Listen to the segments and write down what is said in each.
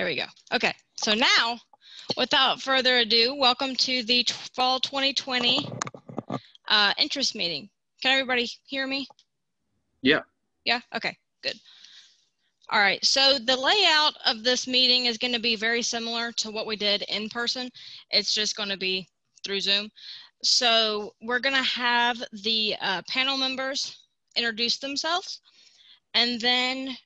There we go. Okay, so now, without further ado, welcome to the Fall 2020 interest meeting. Can everybody hear me? Yeah. Yeah, okay, good. All right, so the layout of this meeting is going to be very similar to what we did in person. It's just going to be through Zoom. So we're going to have the panel members introduce themselves, and then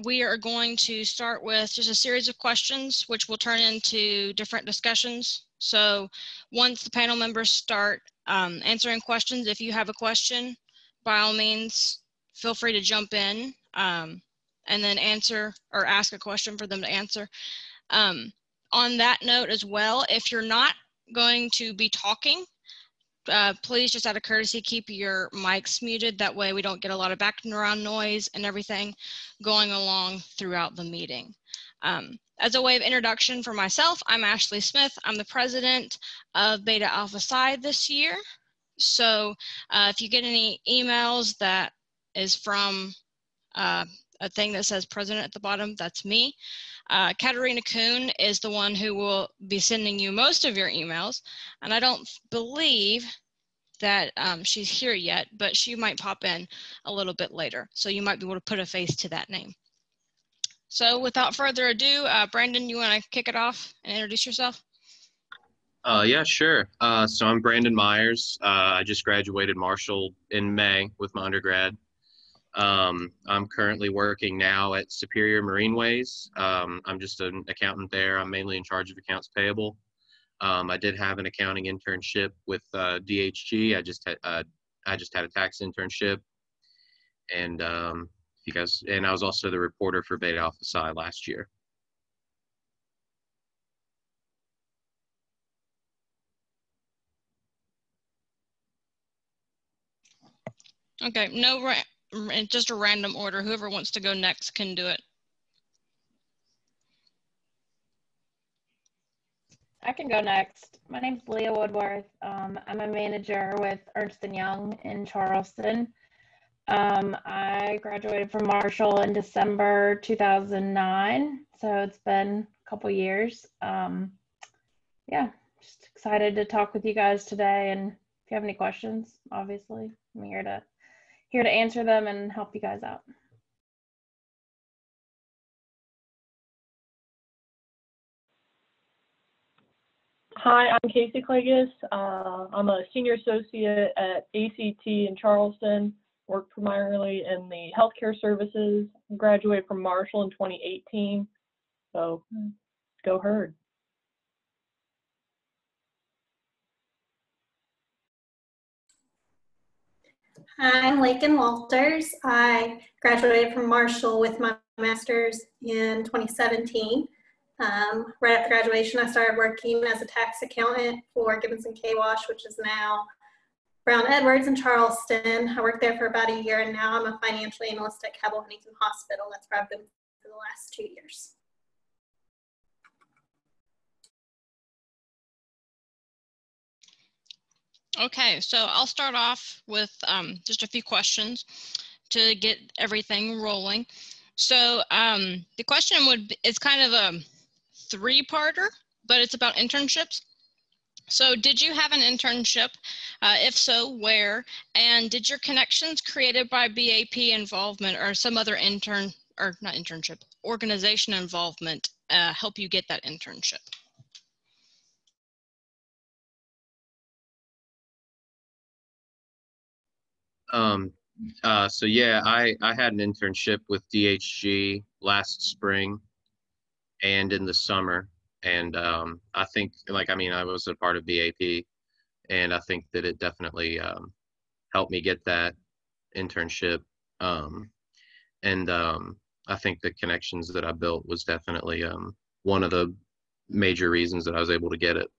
we are going to start with just a series of questions, which will turn into different discussions. So once the panel members start answering questions, if you have a question, by all means, feel free to jump in and then answer or ask a question for them to answer. On that note as well, if you're not going to be talking, please, just out of courtesy, keep your mics muted. That way we don't get a lot of background noise and everything going along throughout the meeting. As a way of introduction for myself, I'm Ashley Smith. I'm the president of Beta Alpha Psi this year. So if you get any emails that is from a thing that says president at the bottom, that's me. Katarina Kuhn is the one who will be sending you most of your emails, and I don't believe that she's here yet, but she might pop in a little bit later, so you might be able to put a face to that name. So without further ado, Brandon, you want to kick it off and introduce yourself? Yeah, sure. So I'm Brandon Myers. I just graduated Marshall in May with my undergrad. I'm currently working now at Superior Marineways. I'm just an accountant there. I'm mainly in charge of accounts payable. I did have an accounting internship with DHG. I just had a tax internship, and I was also the reporter for Beta Alpha Psi last year. Okay, just a random order. Whoever wants to go next can do it. I can go next. My name's Leah Woodworth. I'm a manager with Ernst Young in Charleston. I graduated from Marshall in December 2009, so it's been a couple years. Yeah, just excited to talk with you guys today, and if you have any questions, obviously, I'm here to answer them and help you guys out. Hi, I'm Casey Klages. I'm a senior associate at ACT in Charleston, work primarily in the healthcare services, graduated from Marshall in 2018, so go Herd. Hi, I'm Lakin Walters. I graduated from Marshall with my master's in 2017. Right after graduation, I started working as a tax accountant for Gibbons & K-Wash, which is now Brown Edwards in Charleston. I worked there for about a year, and now I'm a financial analyst at Cabell Huntington Hospital. That's where I've been for the last 2 years. Okay, so I'll start off with just a few questions to get everything rolling. So the question it's kind of a three-parter, but it's about internships. So did you have an internship? If so, where? And did your connections created by BAP involvement or some other organization involvement help you get that internship? So yeah, I had an internship with DHG last spring and in the summer. And I think, I was a part of BAP, and I think that it definitely helped me get that internship. I think the connections that I built was definitely one of the major reasons that I was able to get it.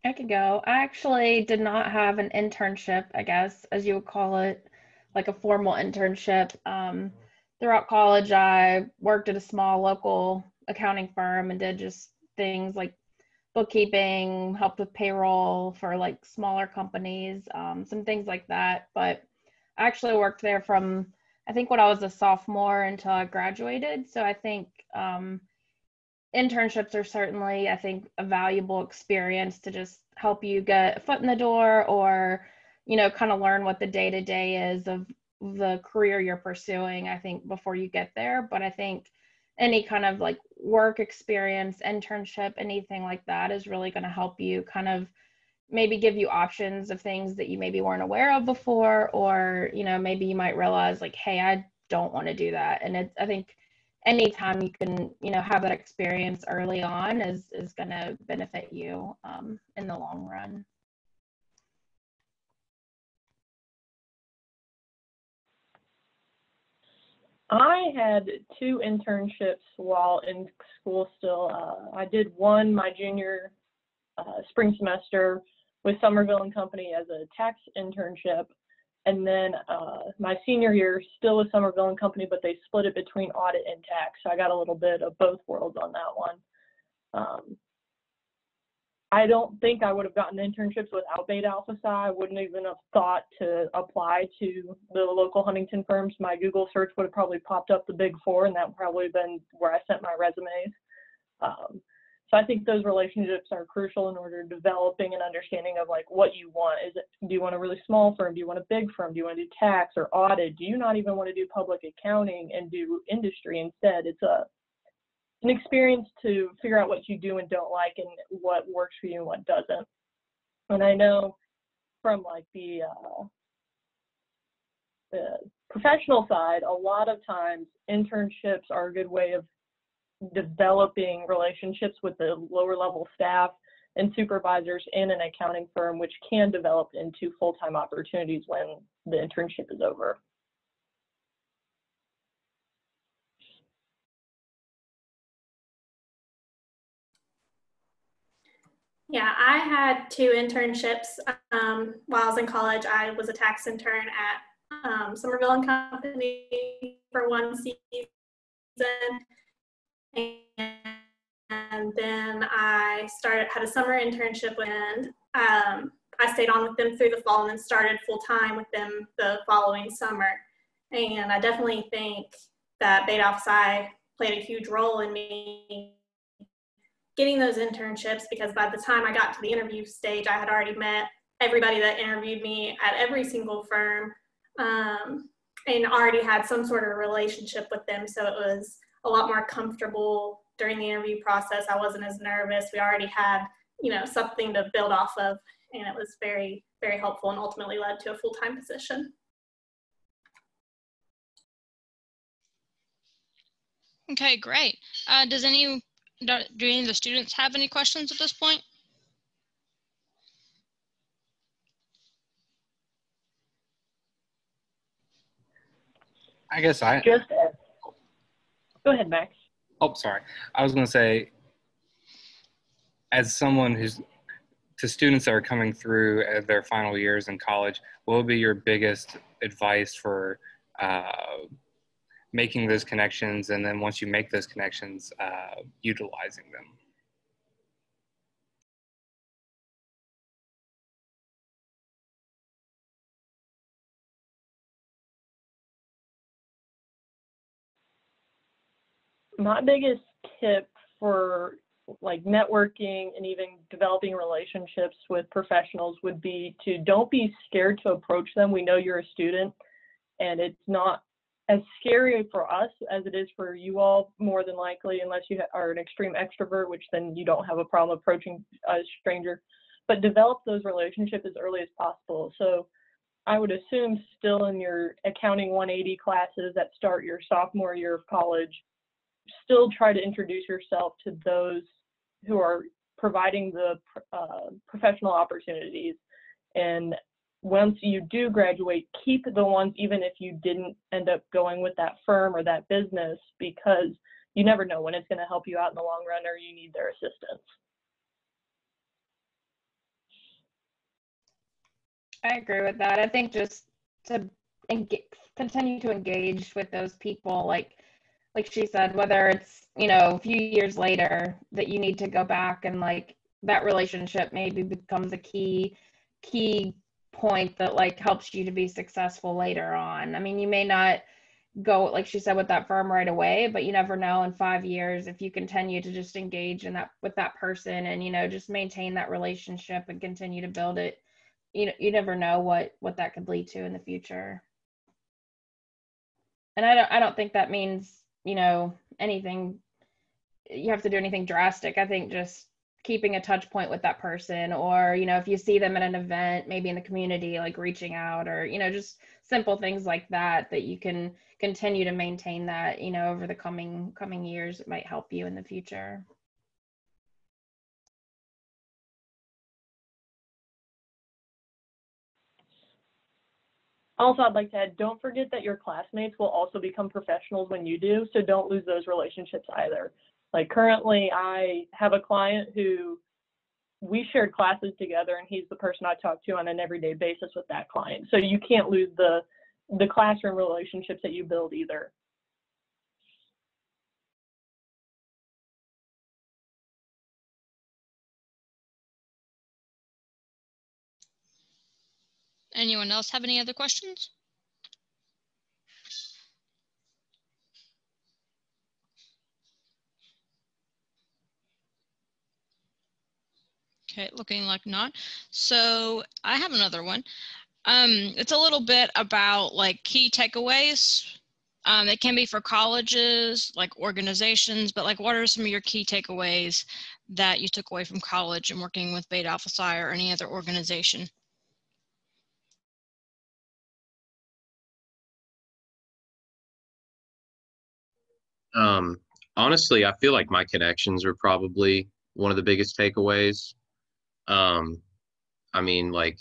I could go. I actually did not have an internship, I guess, as you would call it, like a formal internship. Throughout college, I worked at a small local accounting firm and did just things like bookkeeping, helped with payroll for like smaller companies, some things like that. But I actually worked there from, I think, when I was a sophomore until I graduated. So I think internships are certainly, I think, a valuable experience to just help you get a foot in the door, or, you know, kind of learn what the day-to-day is of the career you're pursuing, I think, before you get there. But I think any kind of like work experience, internship, anything like that is really going to help you kind of maybe give you options of things that you maybe weren't aware of before, or, you know, maybe you might realize like, hey, I don't want to do that. And I think anytime you can, you know, have that experience early on is going to benefit you in the long run. I had 2 internships while in school still. I did one my junior spring semester with Somerville and Company as a tax internship. And then my senior year still with Somerville and Company, but they split it between audit and tax. So I got a little bit of both worlds on that one. I don't think I would have gotten internships without Beta Alpha Psi. I wouldn't even have thought to apply to the local Huntington firms. My Google search would have probably popped up the Big Four, and that would probably have been where I sent my resumes. So I think those relationships are crucial in order to developing an understanding of like what you want. Do you want a really small firm? Do you want a big firm? Do you want to do tax or audit? Do you not even want to do public accounting and do industry instead? It's an experience to figure out what you do and don't like, and what works for you and what doesn't. And I know from like the professional side, a lot of times internships are a good way of developing relationships with the lower level staff and supervisors in an accounting firm, which can develop into full-time opportunities when the internship is over. Yeah, I had 2 internships while I was in college. I was a tax intern at Somerville and Company for 1 season, and then I had a summer internship, and I stayed on with them through the fall and then started full-time with them the following summer. And I definitely think that Beta Alpha Psi played a huge role in me getting those internships, because by the time I got to the interview stage, I had already met everybody that interviewed me at every single firm, and already had some sort of relationship with them. So it was a lot more comfortable during the interview process. I wasn't as nervous. We already had, you know, something to build off of, and it was very, very helpful, and ultimately led to a full-time position. Okay, great. Do any of the students have any questions at this point? I guess Go ahead, Max. Oh, sorry. I was going to say, as someone to students that are coming through their final years in college, what would be your biggest advice for making those connections, and then once you make those connections, utilizing them? My biggest tip for like networking and even developing relationships with professionals would be to don't be scared to approach them. We know you're a student, and it's not as scary for us as it is for you all, more than likely, unless you are an extreme extrovert, which then you don't have a problem approaching a stranger. But develop those relationships as early as possible. So I would assume still in your accounting 180 classes that start your sophomore year of college, still try to introduce yourself to those who are providing the professional opportunities. And once you do graduate, keep the ones even if you didn't end up going with that firm or that business, because you never know when it's going to help you out in the long run or you need their assistance. I agree with that. I think just to continue to engage with those people, like she said, whether it's, you know, a few years later that you need to go back and like that relationship maybe becomes a key point that like helps you to be successful later on. I mean, you may not go, like she said, with that firm right away, but you never know in 5 years if you continue to just engage in that with that person and, you know, just maintain that relationship and continue to build it. You never know what that could lead to in the future. And I don't think that means, you know, anything, you have to do anything drastic. I think just keeping a touch point with that person, or, you know, if you see them at an event, maybe in the community, like reaching out, or, you know, just simple things like that, that you can continue to maintain that, you know, over the coming years. It might help you in the future. Also, I'd like to add, don't forget that your classmates will also become professionals when you do, so don't lose those relationships either. Like currently, I have a client who we shared classes together, and he's the person I talk to on an everyday basis with that client. So you can't lose the classroom relationships that you build either. Anyone else have any other questions? Okay, looking like not. So I have another one. It's a little bit about like key takeaways. It can be for colleges, like organizations, but like what are some of your key takeaways that you took away from college and working with Beta Alpha Psi or any other organization? Honestly, I feel like my connections are probably one of the biggest takeaways. I mean, like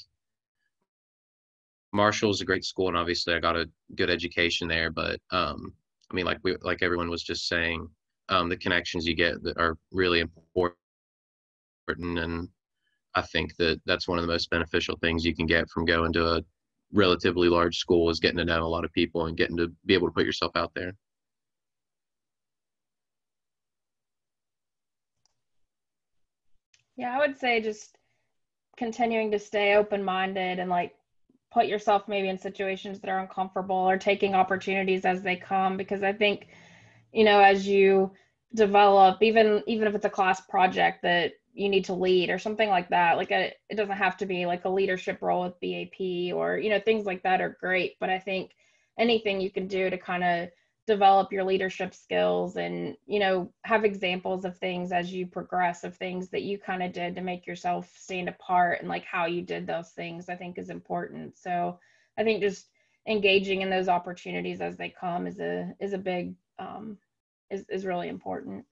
Marshall's a great school, and obviously I got a good education there. But I mean, like everyone was just saying, the connections you get that are really important, and I think that that's one of the most beneficial things you can get from going to a relatively large school is getting to know a lot of people and getting to be able to put yourself out there. Yeah, I would say just continuing to stay open-minded and like put yourself maybe in situations that are uncomfortable, or taking opportunities as they come, because I think, you know, as you develop, even if it's a class project that you need to lead or something like that, like it doesn't have to be like a leadership role with BAP, or, you know, things like that are great, but I think anything you can do to kind of develop your leadership skills and, you know, have examples of things as you progress, of things that you kind of did to make yourself stand apart, and like how you did those things, I think is important. So I think just engaging in those opportunities as they come is a big is really important.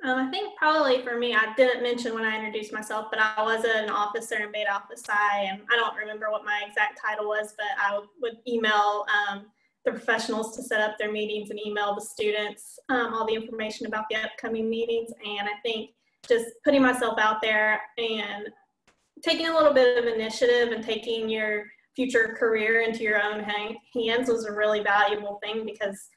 I think probably for me, I didn't mention when I introduced myself, but I was an officer in Beta Alpha Psi, and I don't remember what my exact title was, but I would email the professionals to set up their meetings and email the students all the information about the upcoming meetings. And I think just putting myself out there and taking a little bit of initiative and taking your future career into your own hands was a really valuable thing, because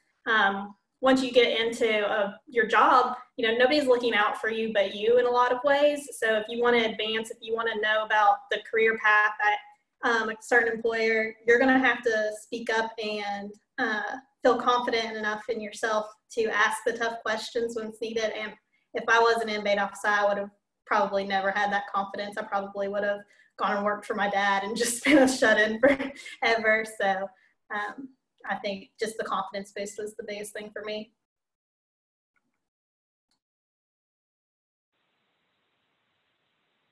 once you get into your job, you know, nobody's looking out for you but you in a lot of ways. So if you want to advance, if you want to know about the career path at a certain employer, you're going to have to speak up and feel confident enough in yourself to ask the tough questions when it's needed. And if I wasn't in Beta Alpha Psi, I would have probably never had that confidence. I probably would have gone and worked for my dad and just been a shut-in forever. So I think just the confidence boost was the biggest thing for me.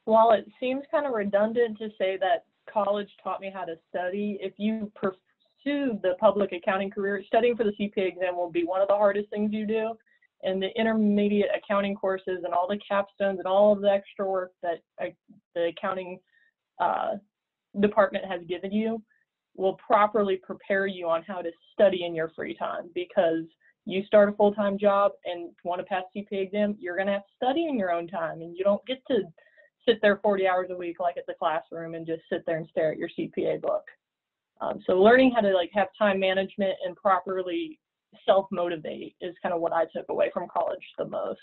While it seems kind of redundant to say that college taught me how to study, if you pursue the public accounting career, studying for the CPA exam will be one of the hardest things you do. And the intermediate accounting courses and all the capstones and all of the extra work that the accounting department has given you will properly prepare you on how to study in your free time, because you start a full-time job and want to pass CPA exam, you're going to have to study in your own time, and you don't get to sit there 40 hours a week like at the classroom and just sit there and stare at your CPA book. So learning how to like have time management and properly self-motivate is kind of what I took away from college the most.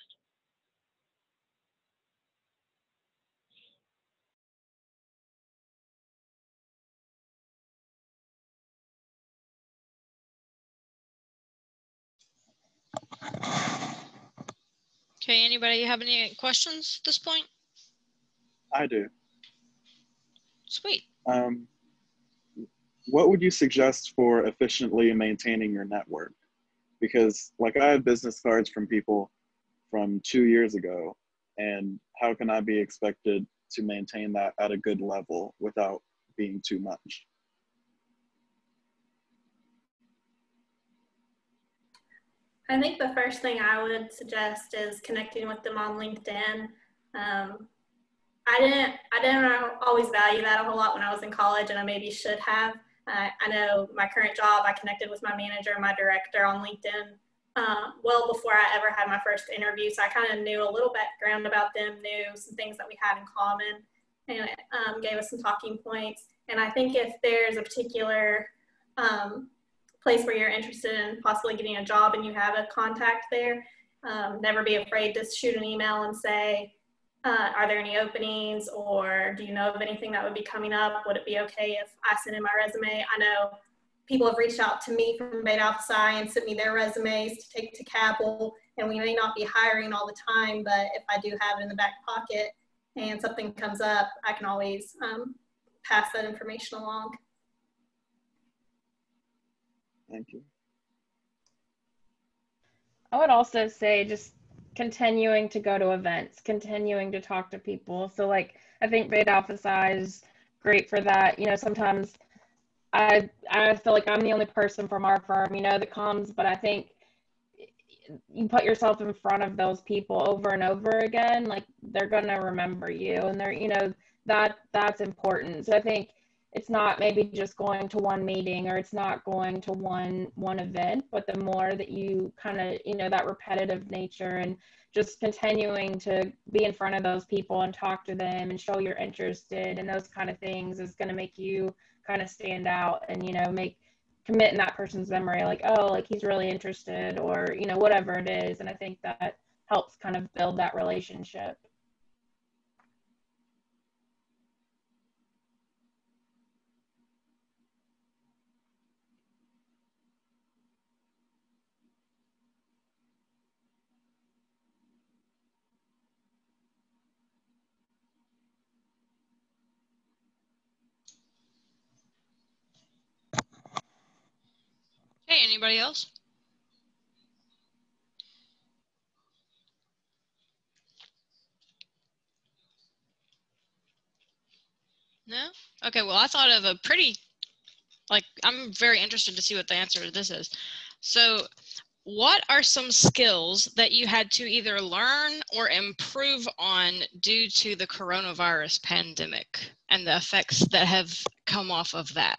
Okay, anybody have any questions at this point? I do. Sweet. What would you suggest for efficiently maintaining your network? Because like I have business cards from people from 2 years ago, and how can I be expected to maintain that at a good level without being too much? I think the first thing I would suggest is connecting with them on LinkedIn. I didn't always value that a whole lot when I was in college, and I maybe should have. I know my current job, I connected with my manager and my director on LinkedIn well before I ever had my first interview. So I kind of knew a little background about them, knew some things that we had in common, and it gave us some talking points. And I think if there's a particular place where you're interested in possibly getting a job and you have a contact there, never be afraid to shoot an email and say, are there any openings, or do you know of anything that would be coming up? Would it be okay if I sent in my resume? I know people have reached out to me from Beta Alpha Psi and sent me their resumes to take to Cabell, and we may not be hiring all the time, but if I do have it in the back pocket and something comes up, I can always pass that information along. Thank you. I would also say just continuing to go to events, continuing to talk to people. So like, I think Beta Alpha Psi is great for that. You know, sometimes I feel like I'm the only person from our firm, you know, that comes, but I think you put yourself in front of those people over and over again, like they're going to remember you, and they're, you know, that's important. So I think it's not maybe just going to one meeting, or it's not going to one event, but the more that you kind of, you know, that repetitive nature and just continuing to be in front of those people and talk to them and show you're interested and those kind of things is going to make you kind of stand out and, you know, commit in that person's memory, like, oh, like he's really interested, or, you know, whatever it is. And I think that helps kind of build that relationship. Hey, anybody else? No? Okay, well, I thought of a pretty, like, I'm very interested to see what the answer to this is. So what are some skills that you had to either learn or improve on due to the coronavirus pandemic and the effects that have come off of that?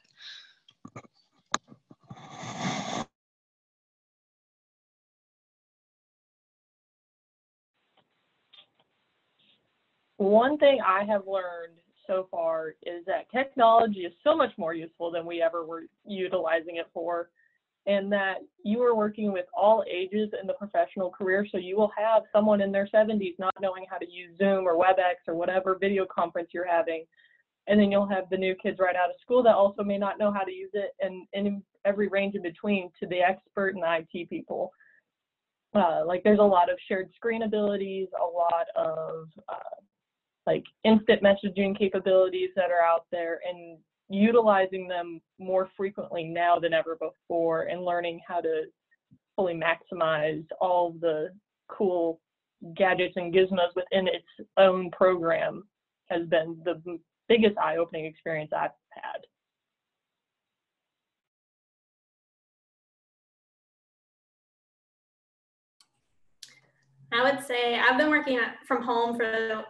One thing I have learned so far is that technology is so much more useful than we ever were utilizing it for, and that you are working with all ages in the professional career. So you will have someone in their 70s not knowing how to use Zoom or WebEx or whatever video conference you're having. And then you'll have the new kids right out of school that also may not know how to use it, and in every range in between to the expert and the IT people. Like there's a lot of shared screen abilities, a lot of like instant messaging capabilities that are out there, and utilizing them more frequently now than ever before, and learning how to fully maximize all the cool gadgets and gizmos within its own program has been the biggest eye-opening experience I've had. I would say I've been working from home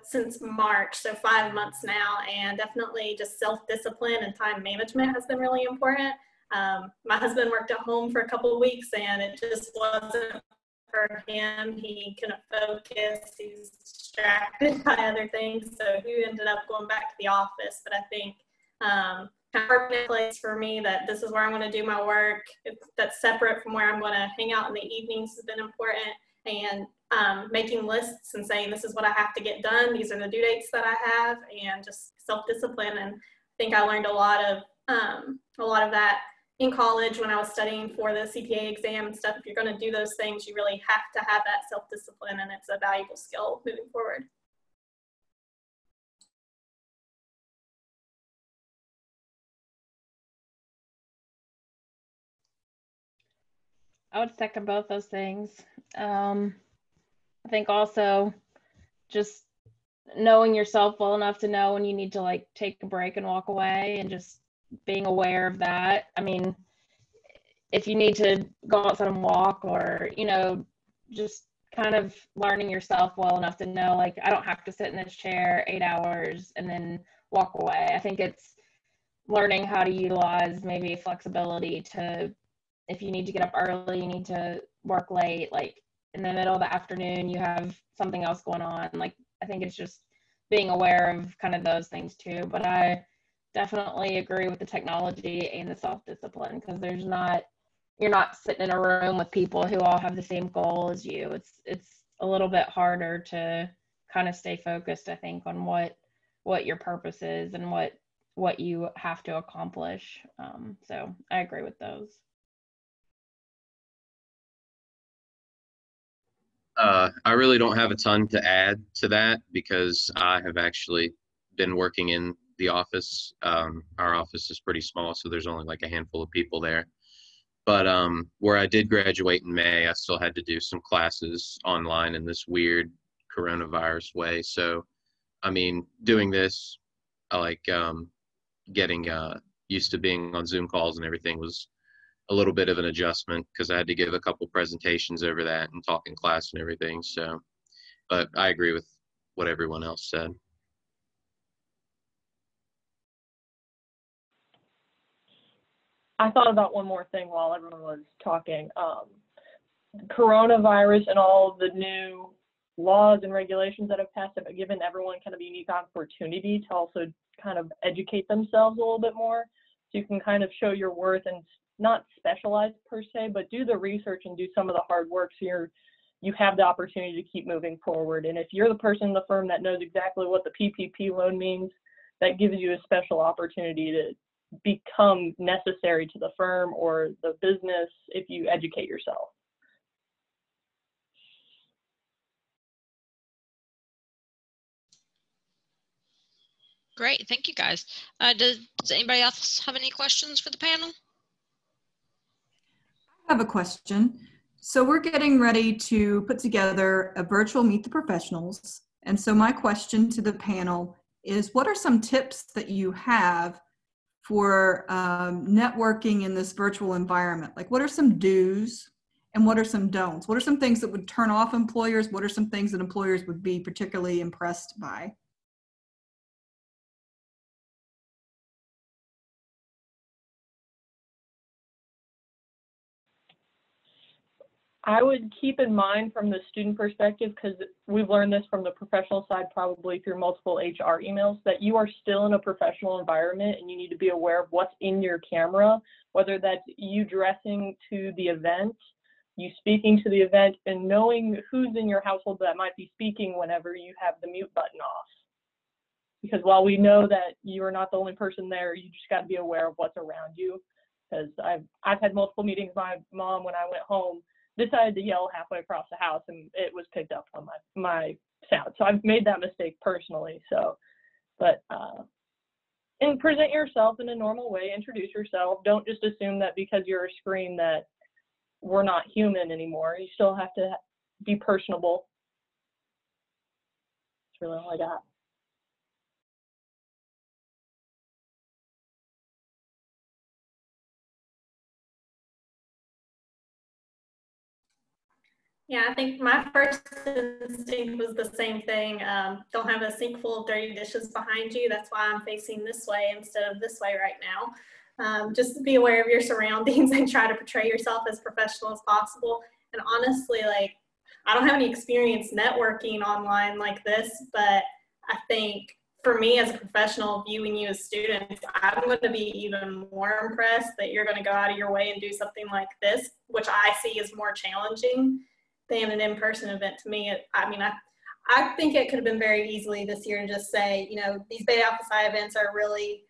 since March, so 5 months now, and definitely just self-discipline and time management has been really important. My husband worked at home for a couple of weeks, and it just wasn't for him. He couldn't focus. He's distracted by other things, so he ended up going back to the office. But I think kind of permanent place for me, that this is where I'm going to do my work. That's separate from where I'm going to hang out in the evenings has been important. And making lists and saying, this is what I have to get done. These are the due dates that I have, and just self-discipline. And I think I learned a lot of that in college when I was studying for the CPA exam and stuff. If you're going to do those things, you really have to have that self-discipline, and it's a valuable skill moving forward. I would second both those things. I think also just knowing yourself well enough to know when you need to like take a break and walk away, and just being aware of that. I mean, if you need to go outside and walk, or, you know, just kind of learning yourself well enough to know, like, I don't have to sit in this chair 8 hours and then walk away. I think it's learning how to utilize maybe flexibility to, if you need to get up early, you need to work late, like in the middle of the afternoon, you have something else going on. Like, I think it's just being aware of kind of those things too. But I definitely agree with the technology and the self-discipline, because you're not sitting in a room with people who all have the same goal as you. It's a little bit harder to kind of stay focused, I think, on what your purpose is and what you have to accomplish. So I agree with those. I really don't have a ton to add to that, because I have actually been working in the office. Our office is pretty small, so there's only like a handful of people there. But where I did graduate in May, I still had to do some classes online in this weird coronavirus way. So, I mean, doing this, I like getting used to being on Zoom calls and everything was a little bit of an adjustment, because I had to give a couple presentations over that and talk in class and everything. So, but I agree with what everyone else said. I thought about one more thing while everyone was talking. Coronavirus and all of the new laws and regulations that have passed have given everyone kind of a unique opportunity to also kind of educate themselves a little bit more. So you can kind of show your worth and not specialize per se, but do the research and do some of the hard work, so you have the opportunity to keep moving forward. And if you're the person in the firm that knows exactly what the PPP loan means, that gives you a special opportunity to become necessary to the firm or the business if you educate yourself. Great, thank you guys. Does anybody else have any questions for the panel? I have a question. So we're getting ready to put together a virtual Meet the Professionals. And so my question to the panel is, what are some tips that you have for networking in this virtual environment? Like, what are some do's and what are some don'ts? What are some things that would turn off employers? What are some things that employers would be particularly impressed by? I would keep in mind from the student perspective, because we've learned this from the professional side probably through multiple HR emails, that you are still in a professional environment and you need to be aware of what's in your camera, whether that's you dressing to the event, you speaking to the event, and knowing who's in your household that might be speaking whenever you have the mute button off. Because while we know that you're not the only person there, you just got to be aware of what's around you. Because I've had multiple meetings with my mom when I went home, decided to yell halfway across the house, and it was picked up on my sound. So I've made that mistake personally. So, but and present yourself in a normal way, introduce yourself. Don't just assume that because you're a screen that we're not human anymore. You still have to be personable. That's really all I got. Yeah, I think my first instinct was the same thing. Don't have a sink full of dirty dishes behind you. That's why I'm facing this way instead of this way right now. Just be aware of your surroundings and try to portray yourself as professional as possible. And honestly, like, I don't have any experience networking online like this, but I think for me as a professional viewing you as students, I'm going to be even more impressed that you're going to go out of your way and do something like this, which I see as more challenging than an in-person event. To me, I think it could have been very easily this year to just say, you know, these Beta Alpha Psi events are really,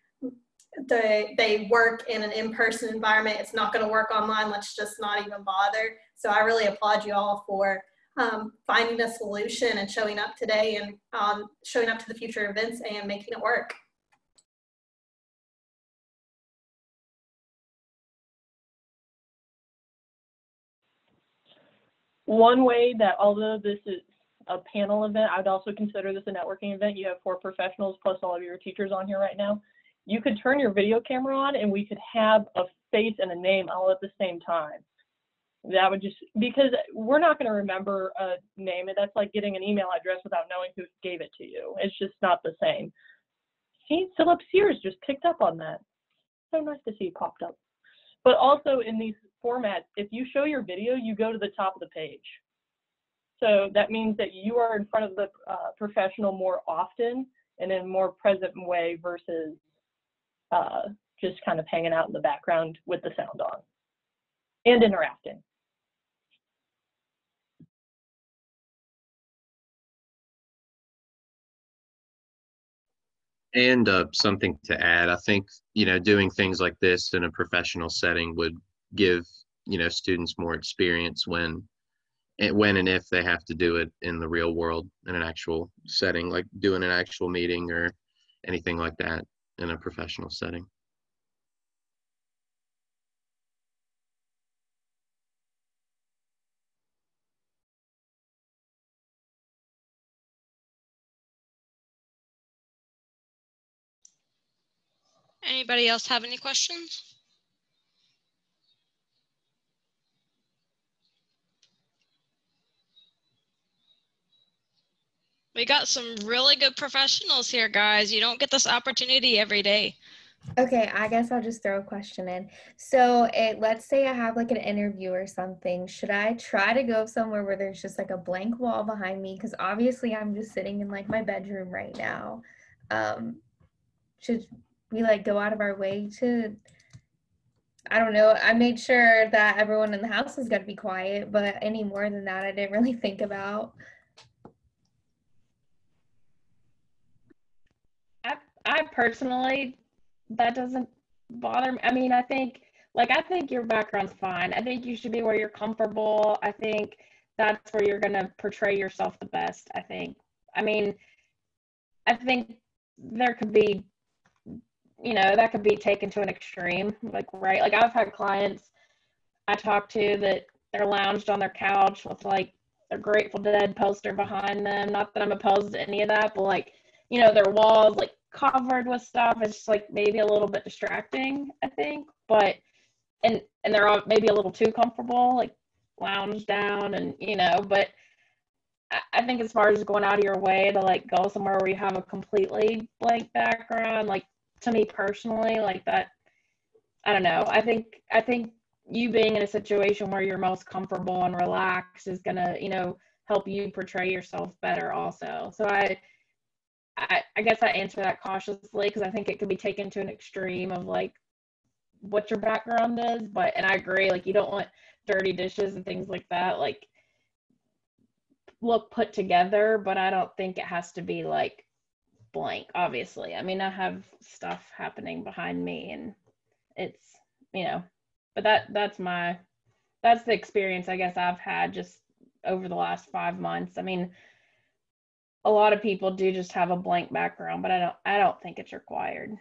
they work in an in-person environment. It's not going to work online. Let's just not even bother. So I really applaud you all for finding a solution and showing up today and showing up to the future events and making it work. One way that, although this is a panel event, I would also consider this a networking event. You have 4 professionals plus all of your teachers on here right now. You could turn your video camera on and we could have a face and a name all at the same time. That would just, because we're not going to remember a name, and that's like getting an email address without knowing who gave it to you. It's just not the same. See, Philip Sears just picked up on that. So nice to see it popped up. But also in these formats, if you show your video, you go to the top of the page. So that means that you are in front of the professional more often and in a more present way versus just kind of hanging out in the background with the sound on and interacting. And something to add, I think, you know, doing things like this in a professional setting would give, you know, students more experience when and if they have to do it in the real world in an actual setting, like doing an actual meeting or anything like that in a professional setting. Anybody else have any questions? We got some really good professionals here, guys. You don't get this opportunity every day. Okay, I guess I'll just throw a question in. So let's say I have like an interview or something. Should I try to go somewhere where there's just like a blank wall behind me? Because obviously I'm just sitting in like my bedroom right now. Should we like go out of our way to, I don't know. I made sure that everyone in the house was going to be quiet, but any more than that, I didn't really think about. I personally, that doesn't bother me. I mean, I think your background's fine. I think you should be where you're comfortable. I think that's where you're going to portray yourself the best, I think. I mean, I think there could be, you know, that could be taken to an extreme, like, right? Like, I've had clients I talked to that they're lounged on their couch with like a Grateful Dead poster behind them. Not that I'm opposed to any of that, but like, you know, their walls like covered with stuff. It's just like maybe a little bit distracting, I think. But and they're all maybe a little too comfortable, like lounge down and, you know, but I think as far as going out of your way to like go somewhere where you have a completely blank background, like to me personally, like that, I don't know. I think you being in a situation where you're most comfortable and relaxed is gonna, you know, help you portray yourself better also. So I guess I answer that cautiously because I think it could be taken to an extreme of like what your background is, and I agree, like you don't want dirty dishes and things like that, like look put together, but I don't think it has to be like blank, obviously. I mean, I have stuff happening behind me and it's, you know, but that's the experience I guess I've had just over the last 5 months. I mean, a lot of people do just have a blank background, but I don't think it's required.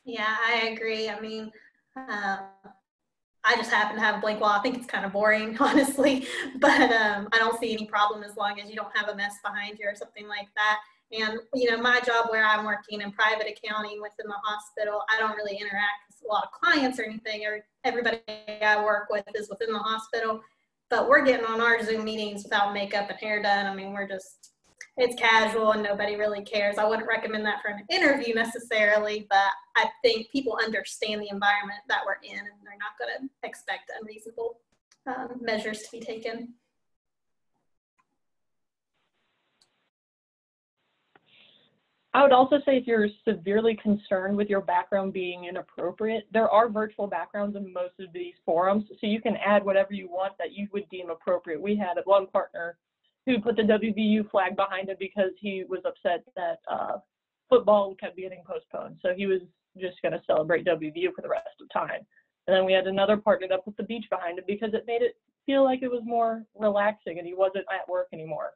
Yeah, I agree. I mean, I just happen to have a blank wall. I think it's kind of boring, honestly, but I don't see any problem as long as you don't have a mess behind you or something like that. And, you know, my job where I'm working in private accounting within the hospital, I don't really interact with a lot of clients or anything, or everybody I work with is within the hospital, but we're getting on our Zoom meetings without makeup and hair done. I mean, it's casual and nobody really cares. I wouldn't recommend that for an interview necessarily, but I think people understand the environment that we're in and they're not going to expect unreasonable measures to be taken. I would also say if you're severely concerned with your background being inappropriate, there are virtual backgrounds in most of these forums, so you can add whatever you want that you would deem appropriate. We had one partner who put the WVU flag behind it because he was upset that football kept getting postponed. So he was just going to celebrate WVU for the rest of time. And then we had another partner that put the beach behind it because it made it feel like it was more relaxing and he wasn't at work anymore.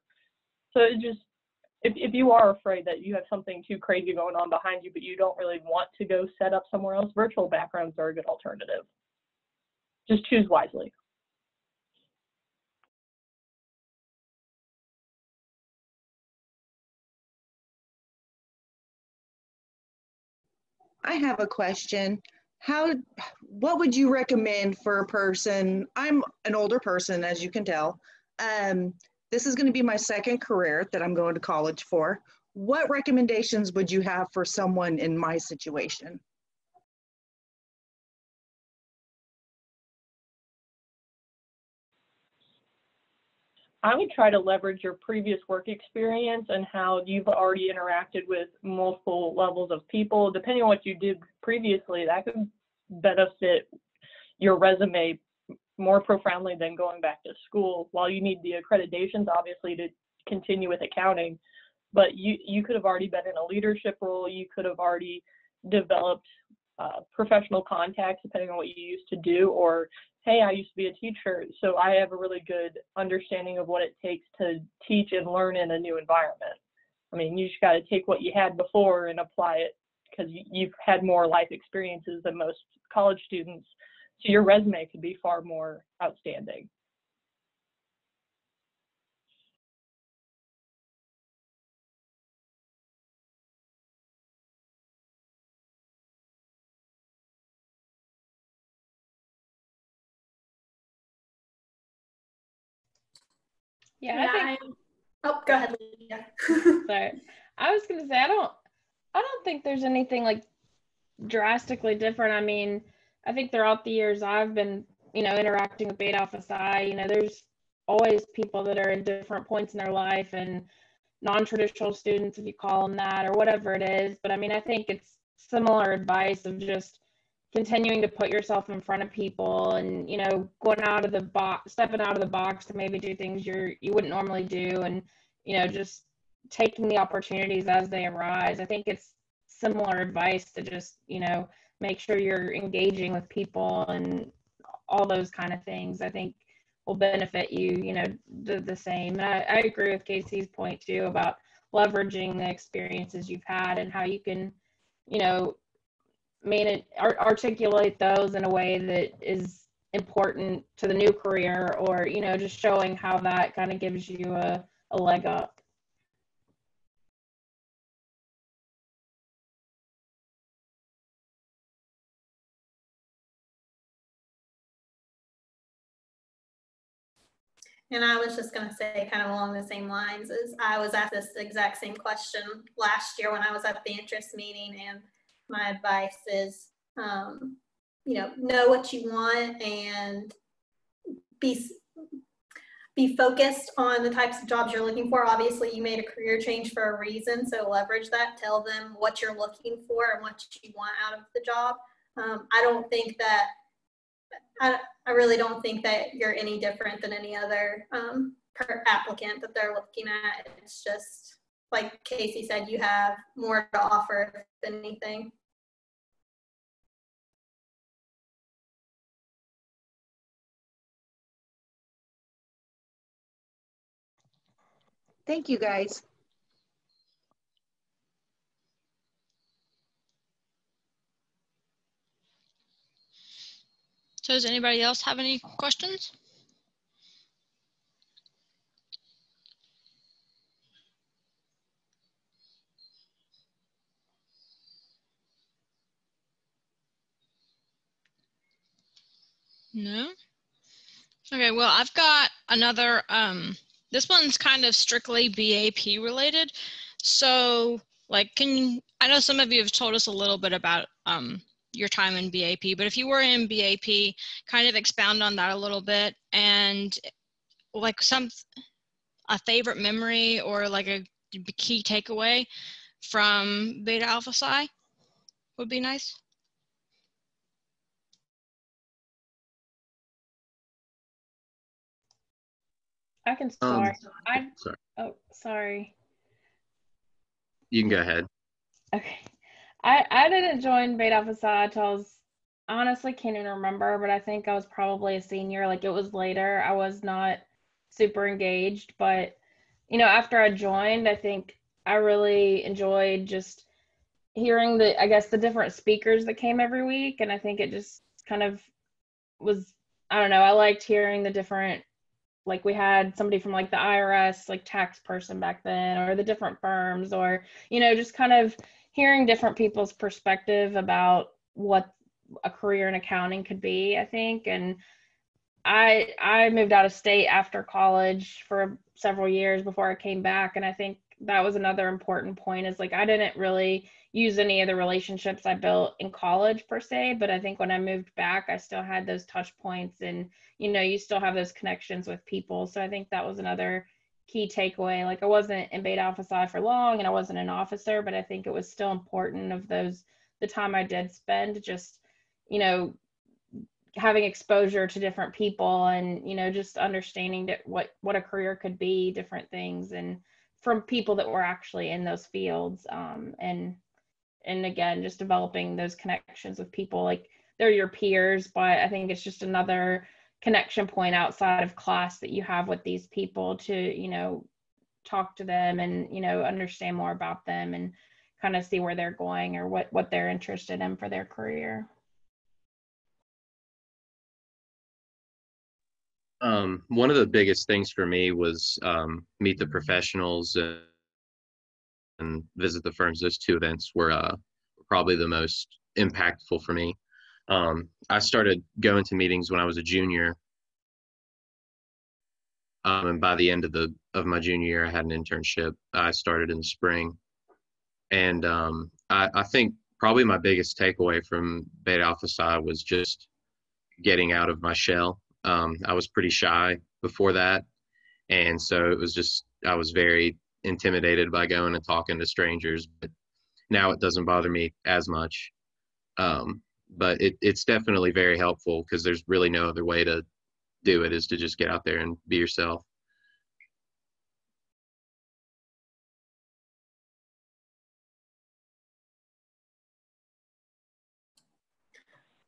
So it just, if you are afraid that you have something too crazy going on behind you, but you don't really want to go set up somewhere else, virtual backgrounds are a good alternative. Just choose wisely. I have a question. What would you recommend for a person? I'm an older person, as you can tell. This is going to be my second career that I'm going to college for. What recommendations would you have for someone in my situation? I would try to leverage your previous work experience and how you've already interacted with multiple levels of people. Depending on what you did previously, that could benefit your resume more profoundly than going back to school. While you need the accreditations, obviously, to continue with accounting, but you could have already been in a leadership role. You could have already developed professional contacts, depending on what you used to do, or hey, I used to be a teacher, so I have a really good understanding of what it takes to teach and learn in a new environment. I mean, you just got to take what you had before and apply it because you've had more life experiences than most college students. So your resume could be far more outstanding. Yeah, I think. Oh, go ahead, Leah. Sorry, I was gonna say I don't think there's anything like drastically different. I mean, I think throughout the years I've been, interacting with Beta Alpha Psi, there's always people that are in different points in their life and non-traditional students, if you call them that, or whatever it is. But I mean, I think it's similar advice of just continuing to put yourself in front of people and, going out of the box, stepping out of the box to maybe do things you wouldn't normally do, and, just taking the opportunities as they arise. I think it's similar advice to just, make sure you're engaging with people and all those kind of things, I think will benefit you, the same. And I agree with Casey's point too about leveraging the experiences you've had and how you can, articulate those in a way that is important to the new career, or, just showing how that kind of gives you a leg up. And I was just going to say, kind of along the same lines, as I was asked this exact same question last year when I was at the interest meeting, and my advice is, know what you want and be focused on the types of jobs you're looking for. Obviously, you made a career change for a reason, so leverage that. Tell them what you're looking for and what you want out of the job. I really don't think that you're any different than any other applicant that they're looking at. It's just, like Casey said, you have more to offer than anything. Thank you, guys. So does anybody else have any questions? No? Okay, well, I've got another, this one's kind of strictly BAP related. So, like, I know some of you have told us a little bit about your time in BAP, but if you were in BAP, kind of expound on that a little bit, and like a favorite memory or like a key takeaway from Beta Alpha Psi would be nice. I can start. Sorry. Oh, sorry. You can go ahead. Okay. I didn't join Beta Alpha Psi until I was, honestly can't even remember, but I think I was probably a senior. Like, it was later. I was not super engaged, but after I joined, I think I really enjoyed just hearing the different speakers that came every week. And I think it just kind of was, I don't know, I liked hearing the different, like, we had somebody from like the IRS, like tax person back then, or the different firms, or, just kind of hearing different people's perspective about what a career in accounting could be, I think. And I moved out of state after college for several years before I came back. And I think that was another important point, is like, I didn't really use any of the relationships I built in college per se, but I think when I moved back, I still had those touch points, and, you still have those connections with people. So I think that was another key takeaway. Like, I wasn't in Beta Alpha Psi for long, and I wasn't an officer, but I think it was still important of the time I did spend, just, having exposure to different people, and just understanding that what a career could be, different things, and from people that were actually in those fields, and again, just developing those connections with people. Like, they're your peers, but I think it's just another connection point outside of class that you have with these people to talk to them and understand more about them, and kind of see where they're going, or what they're interested in for their career. One of the biggest things for me was meet the professionals and visit the firms. Those two events were probably the most impactful for me. I started going to meetings when I was a junior, and by the end of my junior year, I had an internship. I started in the spring, and I think probably my biggest takeaway from Beta Alpha Psi was just getting out of my shell. I was pretty shy before that, and so it was just, I was very intimidated by going and talking to strangers, but now it doesn't bother me as much. But it's definitely very helpful, because there's really no other way to do it, is to just get out there and be yourself.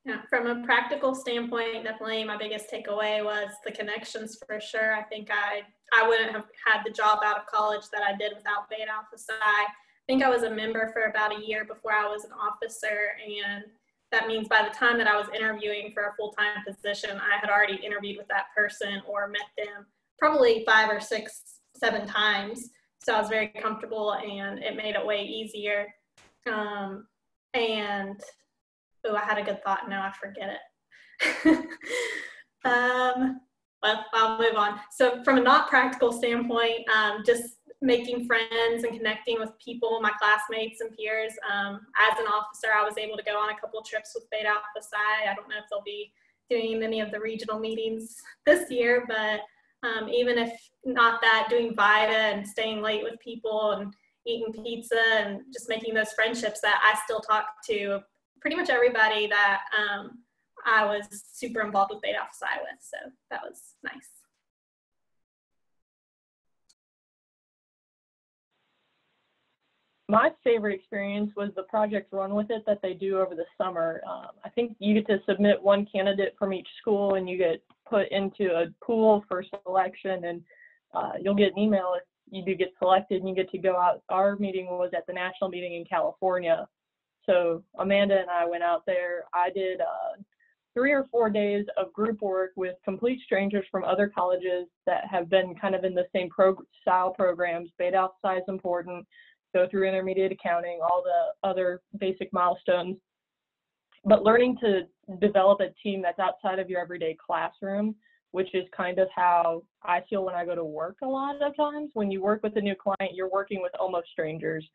Yeah, from a practical standpoint, definitely my biggest takeaway was the connections, for sure. I think I wouldn't have had the job out of college that I did without Beta Alpha Psi. I think I was a member for about a year before I was an officer, and that means by the time that I was interviewing for a full-time position, I had already interviewed with that person or met them probably 5 or 6, 7 times. So I was very comfortable, and it made it way easier. Oh, I had a good thought. Now I forget it. Well, I'll move on. So from a not practical standpoint, just making friends and connecting with people, my classmates and peers. As an officer, I was able to go on a couple trips with Beta Alpha Psi. I don't know if they'll be doing any of the regional meetings this year, but even if not that, doing VITA and staying late with people and eating pizza and just making those friendships that I still talk to pretty much everybody that I was super involved with Beta Alpha Psi with. So that was nice. My favorite experience was the Project Run With It that they do over the summer. I think you get to submit one candidate from each school, and you get put into a pool for selection, and you'll get an email if you do get selected, and you get to go out. Our meeting was at the national meeting in California. So Amanda and I went out there. I did 3 or 4 days of group work with complete strangers from other colleges that have been kind of in the same style programs. Beta Alpha Psi is important, go through intermediate accounting, all the other basic milestones. But learning to develop a team that's outside of your everyday classroom, which is kind of how I feel when I go to work a lot of times. When you work with a new client, you're working with almost strangers.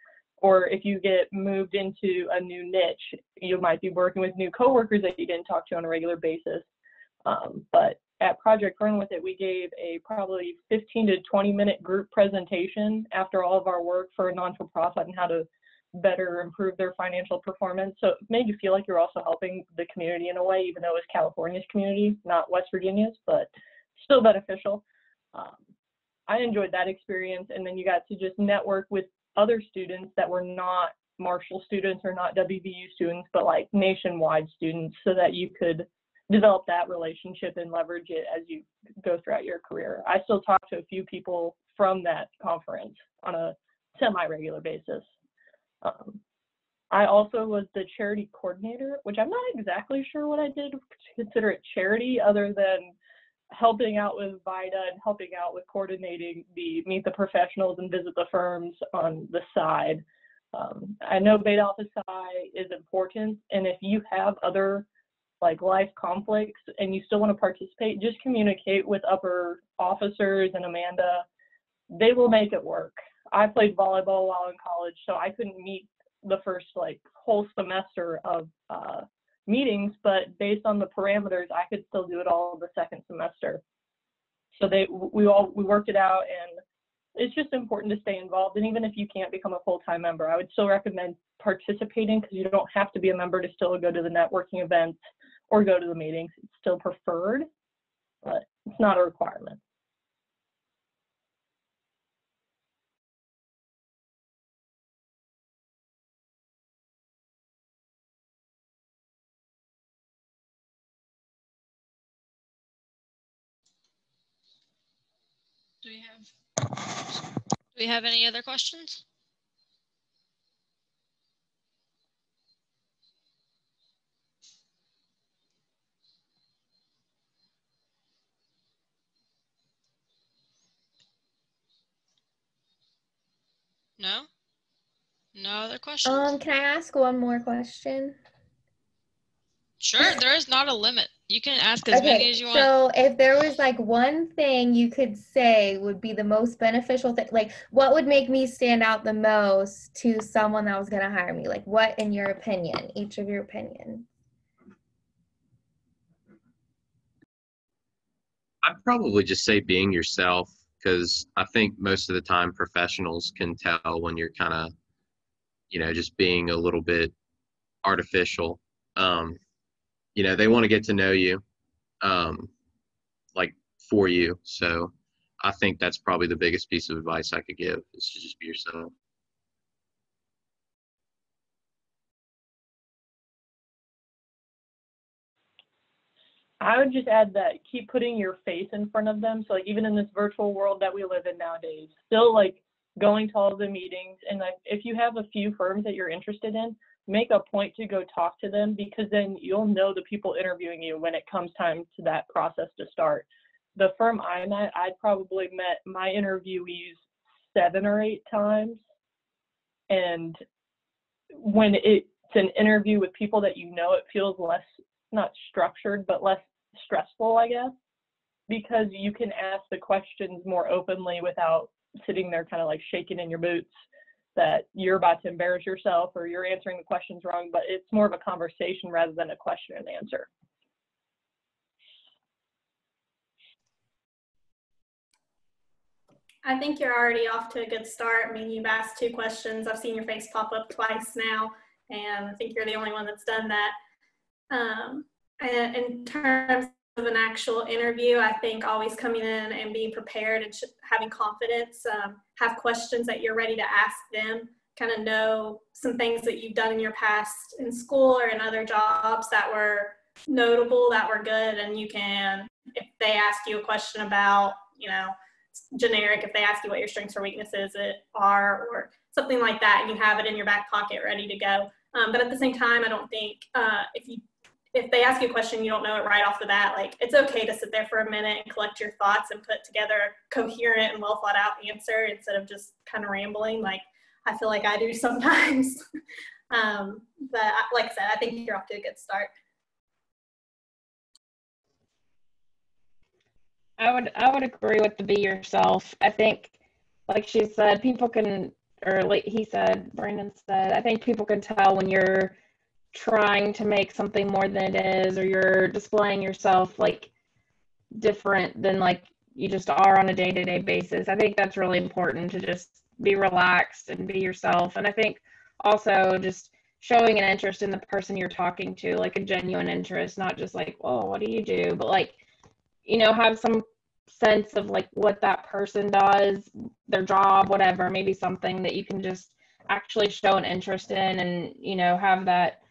Or if you get moved into a new niche, you might be working with new coworkers that you didn't talk to on a regular basis. But at Project Run With It, we gave a probably 15 to 20 minute group presentation after all of our work for a non-for-profit, and how to better improve their financial performance. So it made you feel like you're also helping the community in a way, even though it was California's community, not West Virginia's, but still beneficial. I enjoyed that experience. And then you got to just network with other students that were not Marshall students or not WVU students, but like nationwide students, so that you could develop that relationship and leverage it as you go throughout your career. I still talk to a few people from that conference on a semi-regular basis. I also was the charity coordinator, which I'm not exactly sure what I did to consider it charity, other than helping out with VITA and helping out with coordinating the Meet the Professionals and Visit the Firms on the side. I know Beta Alpha Psi is important, and if you have other like life conflicts and you still want to participate, just communicate with upper officers and Amanda. They will make it work. I played volleyball while in college, so I couldn't meet the first like whole semester of meetings, but based on the parameters, I could still do it all the second semester. So we worked it out, and it's just important to stay involved. And even if you can't become a full-time member, I would still recommend participating, because you don't have to be a member to still go to the networking events or go to the meetings. It's still preferred, but it's not a requirement. Do we have any other questions? No? No other questions? Can I ask one more question? Sure, there is not a limit. You can ask as many as you want. So if there was like one thing you could say would be the most beneficial thing, like what would make me stand out the most to someone that was going to hire me? Like what, in your opinion, each of your opinions? I'd probably just say being yourself, because I think most of the time professionals can tell when you're kind of, just being a little bit artificial. They want to get to know you, like for you. So I think that's probably the biggest piece of advice I could give, is to just be yourself. I would just add that keep putting your face in front of them. So like even in this virtual world that we live in nowadays, still like going to all the meetings, and like if you have a few firms that you're interested in, make a point to go talk to them, because then you'll know the people interviewing you when it comes time to that process to start. The firm I'm at, I'd probably met my interviewees 7 or 8 times. And when it's an interview with people that you know, it feels less, not structured, but less stressful, I guess, because you can ask the questions more openly without sitting there kind of like shaking in your boots that you're about to embarrass yourself or you're answering the questions wrong, but it's more of a conversation rather than a question and answer. I think you're already off to a good start. I mean, you've asked 2 questions. I've seen your face pop up twice now, and I think you're the only one that's done that. And in terms of an actual interview, I think always coming in and being prepared and having confidence, have questions that you're ready to ask them, kind of know some things that you've done in your past in school or in other jobs that were notable, that were good, and you can, if they ask you a question about, generic, if they ask you what your strengths or weaknesses are or something like that, and you have it in your back pocket ready to go. But at the same time, I don't think if they ask you a question, you don't know it right off the bat, like it's okay to sit there for a minute and collect your thoughts and put together a coherent and well thought out answer instead of just kind of rambling like I feel like I do sometimes. But like I said, I think you're off to a good start. I would agree with the be yourself. I think, like she said, people can, or like he said, Brandon said, I think people can tell when you're trying to make something more than it is, or you're displaying yourself like different than like you just are on a day-to-day basis. I think that's really important, to just be relaxed and be yourself. And I think also just showing an interest in the person you're talking to, like a genuine interest, not just like, oh, what do you do? But like, you know, have some sense of like what that person does, their job, whatever, maybe something that you can just actually show an interest in, and, you know, have that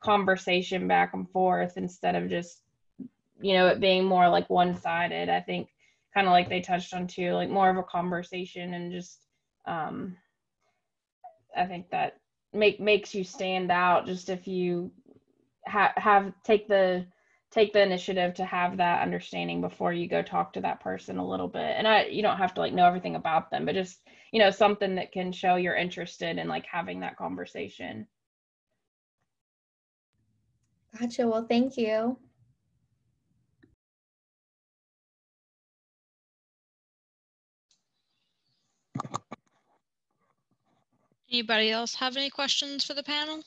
conversation back and forth instead of just, you know, it being more like one-sided. I think kind of like they touched on too, like more of a conversation, and just I think that makes you stand out just if you take the initiative to have that understanding before you go talk to that person a little bit. And you don't have to like know everything about them, but just, you know, something that can show you're interested in like having that conversation. Gotcha. Well, thank you. Anybody else have any questions for the panel?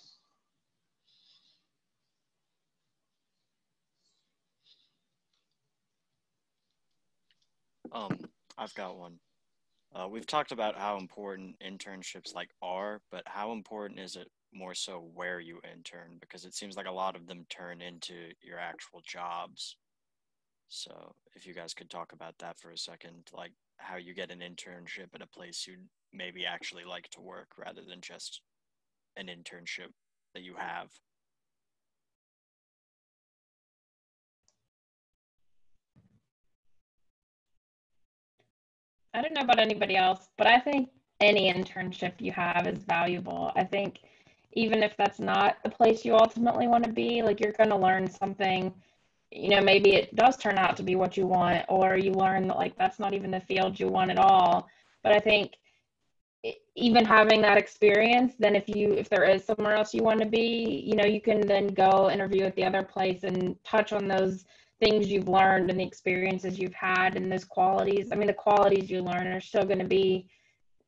I've got one. We've talked about how important internships like are, but how important is it more so where you intern? Because it seems like a lot of them turn into your actual jobs. So if you guys could talk about that for a second, like how you get an internship at a place you'd maybe actually like to work rather than just an internship that you have. I don't know about anybody else, but I think any internship you have is valuable. I think even if that's not the place you ultimately want to be, like you're going to learn something. You know, maybe it does turn out to be what you want, or you learn that like that's not even the field you want at all. But I think even having that experience, then if there is somewhere else you want to be, you know, you can then go interview at the other place and touch on those things you've learned and the experiences you've had and those qualities. I mean, the qualities you learn are still going to be,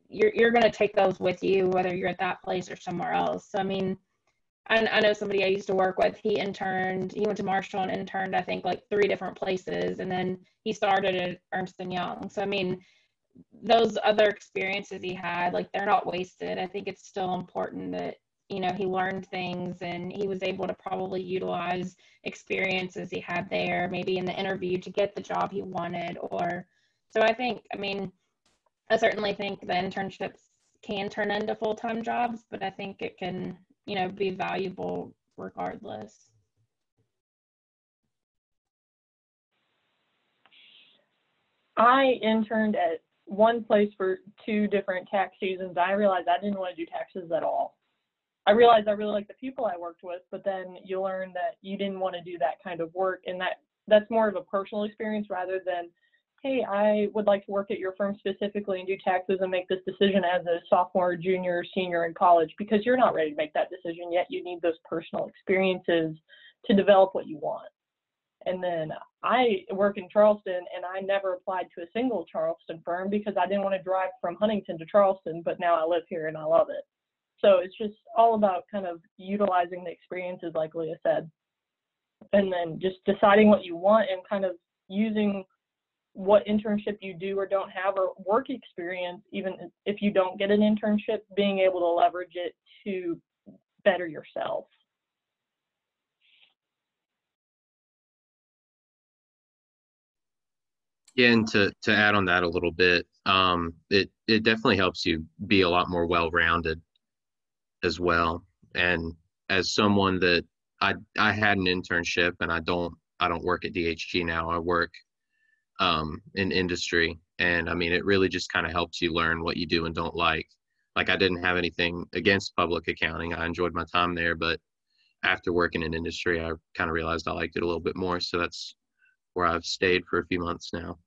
you're going to take those with you, whether you're at that place or somewhere else. So, I mean, I know somebody I used to work with, he went to Marshall and interned, I think, like 3 different places. And then he started at Ernst Young. So, I mean, those other experiences he had, like, they're not wasted. I think it's still important that, you know, he learned things and he was able to probably utilize experiences he had there, maybe in the interview to get the job he wanted. Or, so I think, I mean, I certainly think the internships can turn into full-time jobs, but I think it can, you know, be valuable regardless. I interned at one place for 2 different tax seasons. I realized I didn't want to do taxes at all. I realized I really liked the people I worked with, but then you learn that you didn't want to do that kind of work, and that's more of a personal experience rather than, hey, I would like to work at your firm specifically and do taxes and make this decision as a sophomore, junior, senior in college, because you're not ready to make that decision yet. You need those personal experiences to develop what you want. And then I work in Charleston, and I never applied to a single Charleston firm because I didn't want to drive from Huntington to Charleston, but now I live here and I love it. So it's just all about kind of utilizing the experiences, like Leah said, and then just deciding what you want and kind of using what internship you do or don't have, or work experience, even if you don't get an internship, being able to leverage it to better yourself. Yeah, and to add on that a little bit, it definitely helps you be a lot more well-rounded as well. And as someone that I had an internship, and I don't work at DHG now. I work in industry, and I mean, it really just kind of helps you learn what you do and don't like. Like, I didn't have anything against public accounting. I enjoyed my time there, but after working in industry, I kind of realized I liked it a little bit more. So that's where I've stayed for a few months now.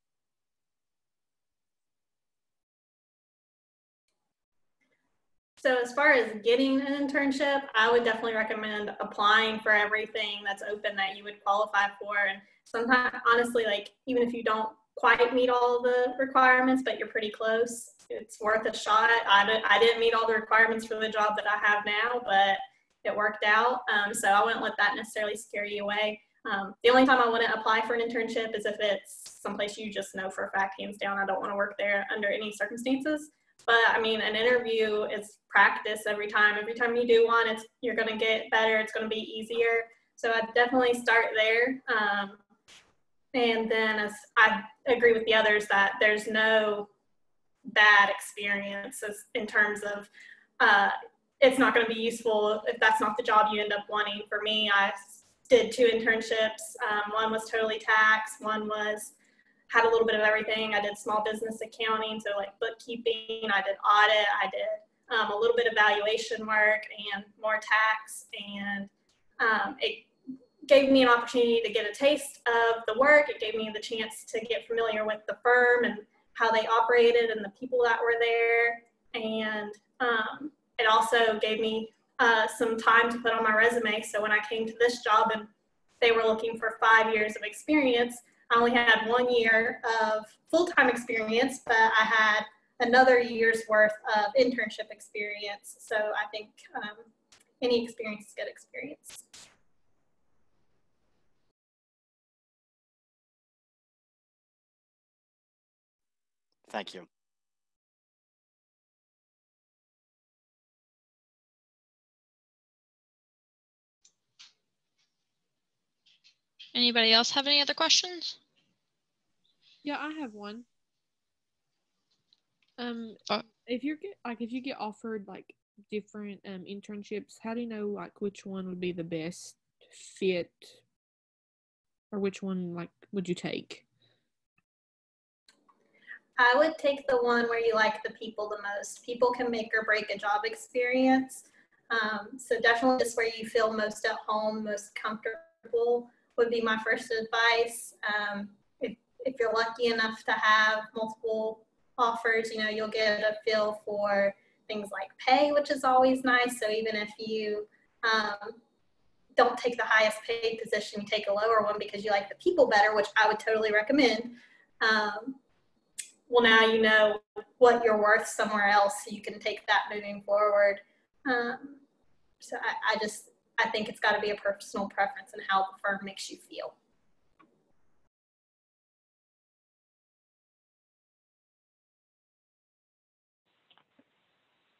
So as far as getting an internship, I would definitely recommend applying for everything that's open that you would qualify for. And sometimes, honestly, like even if you don't quite meet all the requirements, but you're pretty close, it's worth a shot. I didn't meet all the requirements for the job that I have now, but it worked out. So I wouldn't let that necessarily scare you away. The only time I want to apply for an internship is if it's someplace you just know for a fact, hands down, I don't want to work there under any circumstances. But I mean, an interview is practice every time. Every time you do one, you're going to get better. It's going to be easier. So I'd definitely start there. And then as I agree with the others that there's no bad experiences in terms of it's not going to be useful if that's not the job you end up wanting. For me, I did 2 internships. One was totally tax. One had a little bit of everything. I did small business accounting, so like bookkeeping. I did audit. I did a little bit of valuation work and more tax. And it gave me an opportunity to get a taste of the work. It gave me the chance to get familiar with the firm and how they operated and the people that were there. And it also gave me some time to put on my resume. So when I came to this job and they were looking for 5 years of experience, I only had 1 year of full-time experience, but I had another year's worth of internship experience. So I think any experience is good experience. Thank you. Anybody else have any other questions? Yeah, I have one. If you get offered like different internships, how do you know like which one would be the best fit, or which one like would you take? I would take the one where you like the people the most. People can make or break a job experience. So definitely just where you feel most at home, most comfortable would be my first advice. If you're lucky enough to have multiple offers, you know, you'll get a feel for things like pay, which is always nice. So even if you don't take the highest paid position, you take a lower one because you like the people better, which I would totally recommend. Well, now you know what you're worth somewhere else, so you can take that moving forward. So I think it's got to be a personal preference and how the firm makes you feel.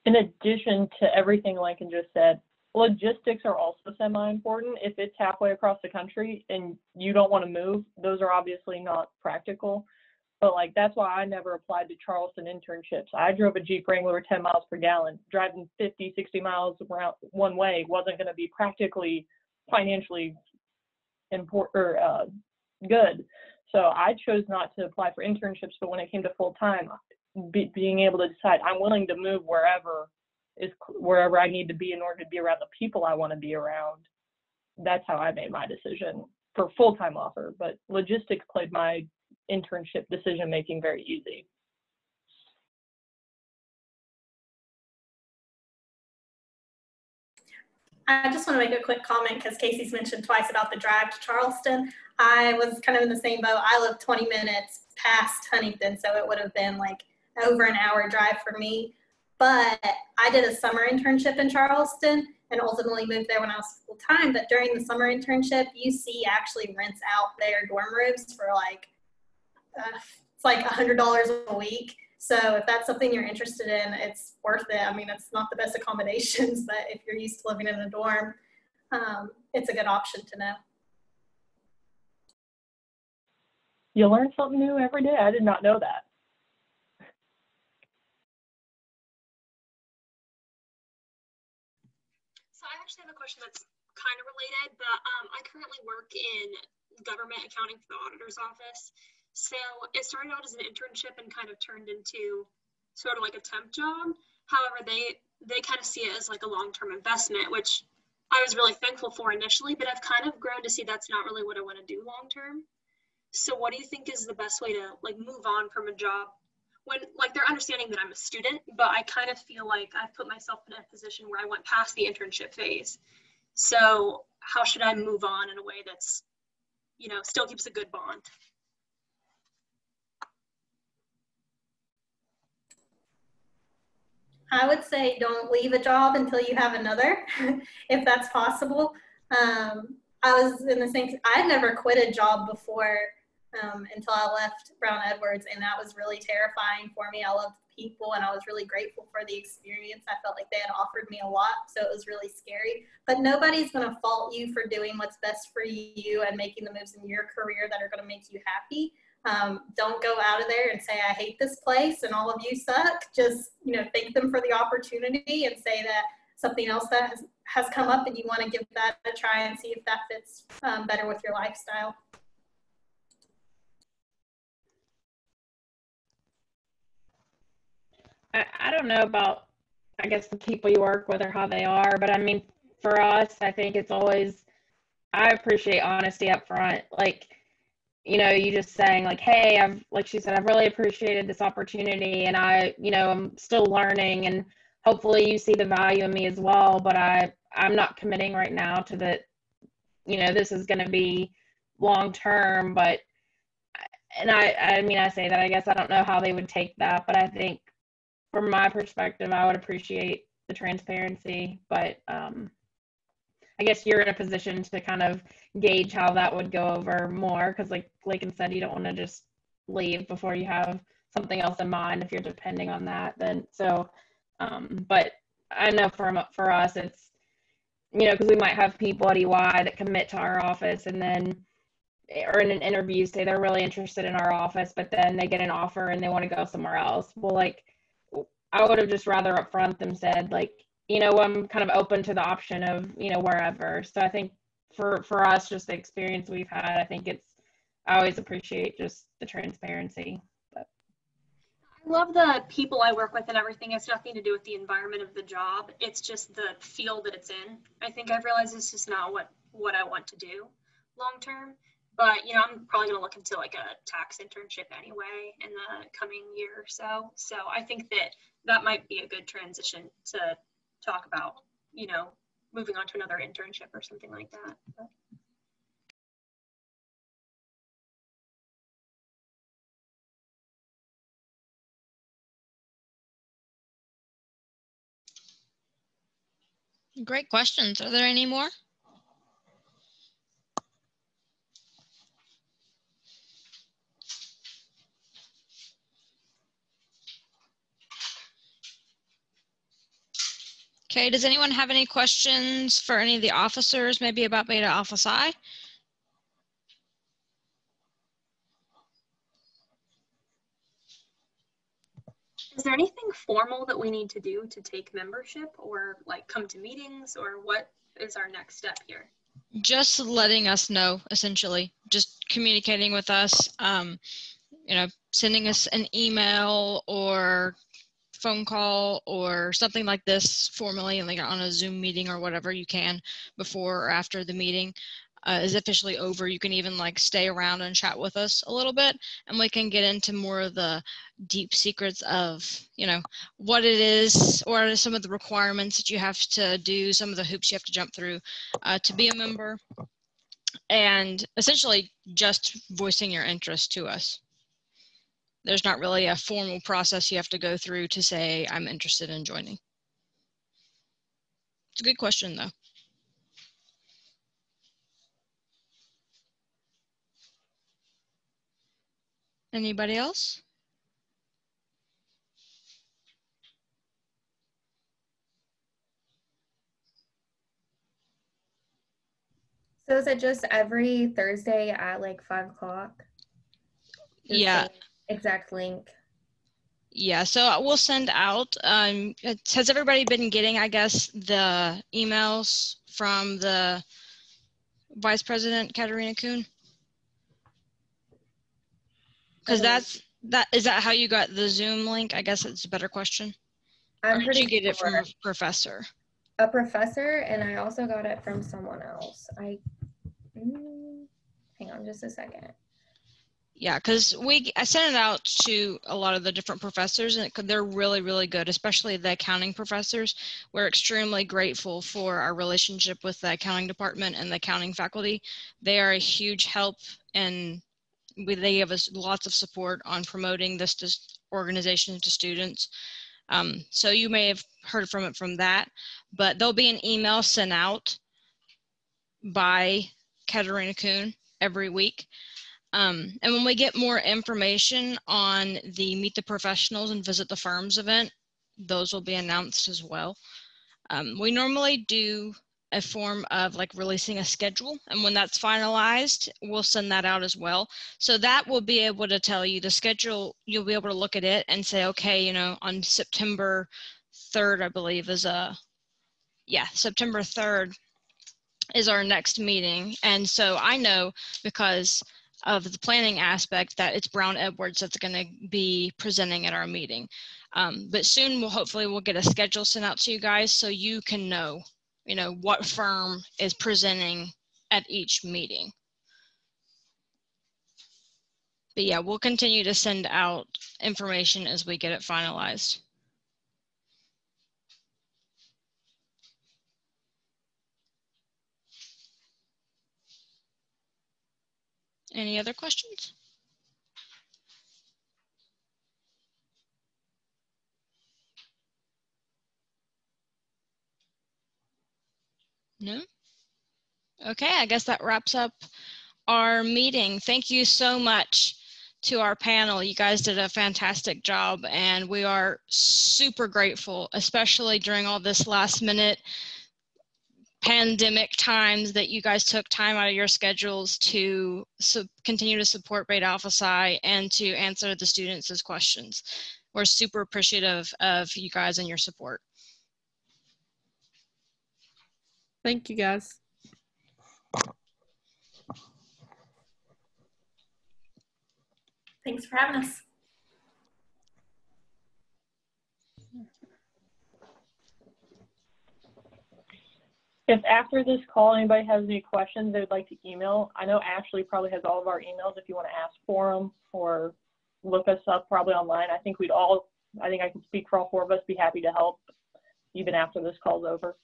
In addition to everything Lincoln just said, logistics are also semi-important. If it's halfway across the country and you don't want to move, those are obviously not practical. But like, that's why I never applied to Charleston internships. I drove a Jeep Wrangler 10 miles per gallon. Driving 50, 60 miles around one way wasn't going to be practically financially good. So I chose not to apply for internships, but when it came to full-time, being able to decide I'm willing to move wherever I need to be in order to be around the people I want to be around. That's how I made my decision for full-time offer, but logistics played my internship decision-making very easy. I just want to make a quick comment because Casey's mentioned twice about the drive to Charleston. I was kind of in the same boat. I live 20 minutes past Huntington, so it would have been like over an hour drive for me. But I did a summer internship in Charleston and ultimately moved there when I was full-time. But during the summer internship, UC actually rents out their dorm rooms for like, it's like $100 a week. So if that's something you're interested in, it's worth it. I mean, it's not the best accommodations, but if you're used to living in a dorm, it's a good option to know. You learn something new every day. I did not know that. So I actually have a question that's kind of related, but I currently work in government accounting for the auditor's office. So it started out as an internship and kind of turned into sort of like a temp job. However, they kind of see it as like a long-term investment, which I was really thankful for initially, but I've kind of grown to see that's not really what I want to do long-term. So what do you think is the best way to like move on from a job when like they're understanding that I'm a student, but I kind of feel like I've put myself in a position where I went past the internship phase. So how should I move on in a way that's, you know, still keeps a good bond? I would say don't leave a job until you have another, if that's possible. I was in the same, I had never quit a job before until I left Brown Edwards, and that was really terrifying for me. I loved people, and I was really grateful for the experience. I felt like they had offered me a lot, so it was really scary. But nobody's going to fault you for doing what's best for you and making the moves in your career that are going to make you happy. Don't go out of there and say, I hate this place and all of you suck. Just, thank them for the opportunity and say that something else that has come up and you want to give that a try and see if that fits better with your lifestyle. I don't know about, I guess, the people you work with or how they are, but I mean, for us, I think it's always, I appreciate honesty up front. Like, you just saying like, hey, like she said, I've really appreciated this opportunity, and I'm still learning, and hopefully you see the value in me as well, but I'm not committing right now to that, this is going to be long term, but, and I say that, I guess I don't know how they would take that, but I think from my perspective, I would appreciate the transparency, but I guess you're in a position to kind of gauge how that would go over more, because like Lakin said, you don't want to just leave before you have something else in mind if you're depending on that. Then so, but I know for us, it's, because we might have people at EY that commit to our office and then, or in an interview, say they're really interested in our office, but then they get an offer and they want to go somewhere else. Well, like, I would have just rather up front them said, like, I'm kind of open to the option of, wherever. So I think for us, just the experience we've had, I think I always appreciate just the transparency. But I love the people I work with and everything. It's nothing to do with the environment of the job. It's just the field that it's in. I think I've realized it's just not what I want to do long term. But, I'm probably going to look into like a tax internship anyway in the coming year or so. So I think that might be a good transition to talk about, moving on to another internship or something like that. But. Great questions. Are there any more? Okay, does anyone have any questions for any of the officers, maybe about Beta Alpha Psi? Is there anything formal that we need to do to take membership or like come to meetings, or what is our next step here? Just letting us know, essentially, just communicating with us, sending us an email or phone call or something like this formally, like on a Zoom meeting or whatever you can before or after the meeting is officially over. You can even like stay around and chat with us a little bit, and we can get into more of the deep secrets of, what it is, or some of the requirements that you have to do, some of the hoops you have to jump through to be a member, and essentially just voicing your interest to us. There's not really a formal process you have to go through to say, I'm interested in joining. It's a good question, though. Anybody else? So is it just every Thursday at like 5 o'clock? Yeah. Exact link. Yeah, so we'll send out, has everybody been getting, I guess, the emails from the Vice President, Katarina Kuhn? Because is that how you got the Zoom link? I guess it's a better question. Or did you get it from a professor? A professor, and I also got it from someone else. Hang on just a second. Yeah, because I sent it out to a lot of the different professors, and they're really, really good, especially the accounting professors. We're extremely grateful for our relationship with the accounting department and the accounting faculty. They are a huge help, and they give us lots of support on promoting this organization to students. So you may have heard from that, but there'll be an email sent out by Katarina Kuhn every week. And when we get more information on the Meet the Professionals and Visit the Firms event, those will be announced as well. We normally do a form of like releasing a schedule, and when that's finalized, we'll send that out as well. So that will be able to tell you the schedule. You'll be able to look at it and say, okay, you know, on September 3rd, I believe is September 3rd is our next meeting. And so I know, because of the planning aspect, that it's Brown Edwards that's going to be presenting at our meeting. But soon we'll get a schedule sent out to you guys so you can know, you know, what firm is presenting at each meeting. But yeah, we'll continue to send out information as we get it finalized. Any other questions? No? Okay, I guess that wraps up our meeting. Thank you so much to our panel. You guys did a fantastic job, and we are super grateful, especially during all this last minute pandemic times, that you guys took time out of your schedules to continue to support Beta Alpha Psi and to answer the students' questions. We're super appreciative of you guys and your support. Thank you, guys. Thanks for having us. If after this call anybody has any questions they would like to email, I know Ashley probably has all of our emails if you want to ask for them or look us up probably online. I think I can speak for all four of us, be happy to help even after this call's over.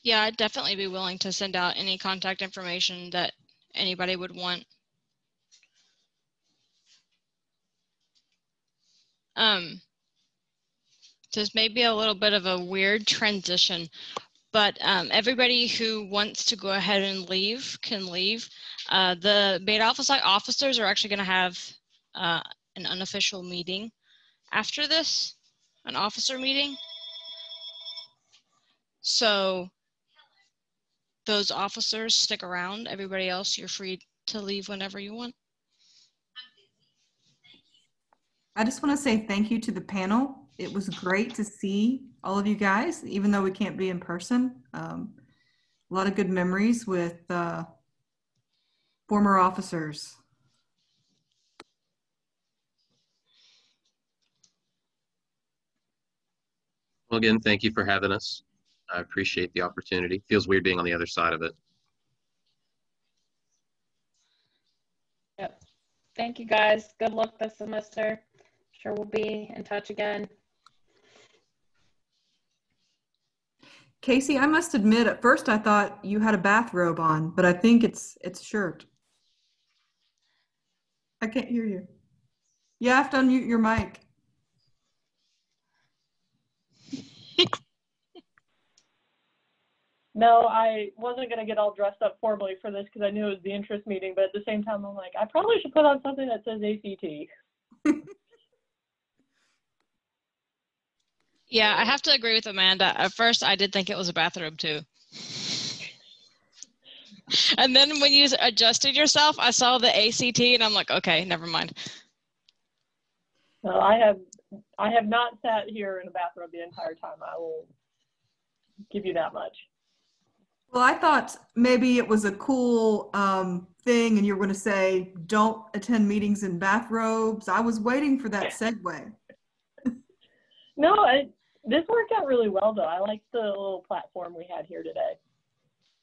Yeah, I'd definitely be willing to send out any contact information that anybody would want. This may be a little bit of a weird transition, but everybody who wants to go ahead and leave can leave. The Beta Alpha Psi officers are actually going to have an unofficial meeting after this, an officer meeting. So those officers stick around. Everybody else, you're free to leave whenever you want. I just want to say thank you to the panel. It was great to see all of you guys, even though we can't be in person. A lot of good memories with former officers. Well, again, thank you for having us. I appreciate the opportunity. Feels weird being on the other side of it. Yep. Thank you, guys. Good luck this semester. Sure we'll be in touch again. Casey, I must admit, at first I thought you had a bathrobe on, but I think it's a shirt. I can't hear you. You have to unmute your mic. No, I wasn't going to get all dressed up formally for this because I knew it was the interest meeting, but at the same time, I'm like, I probably should put on something that says ACT. Yeah, I have to agree with Amanda. At first, I did think it was a bathrobe too. And then when you adjusted yourself, I saw the ACT and I'm like, okay, never mind. No, I have not sat here in a bathrobe the entire time. I will give you that much. Well, I thought maybe it was a cool thing and you were going to say, don't attend meetings in bathrobes. I was waiting for that segue. No, this worked out really well, though. I like the little platform we had here today.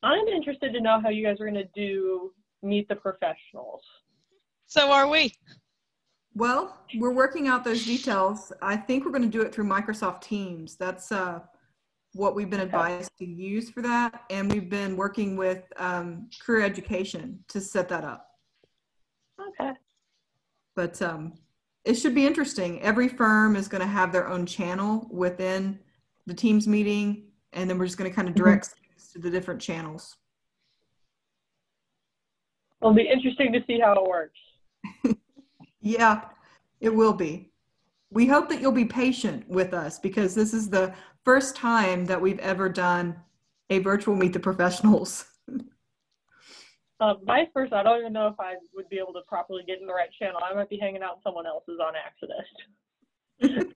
I'm interested to know how you guys are going to do Meet the Professionals. So are we. Well, we're working out those details. I think we're going to do it through Microsoft Teams. That's what we've been advised to use for that. And we've been working with Career Education to set that up. Okay. But it should be interesting. Every firm is going to have their own channel within the Teams meeting, and then we're just going to kind of direct students to the different channels. It'll be interesting to see how it works. Yeah, it will be. We hope that you'll be patient with us because this is the first time that we've ever done a virtual Meet the Professionals. Vice versa, I don't even know if I would be able to properly get in the right channel. I might be hanging out in someone else's on accident.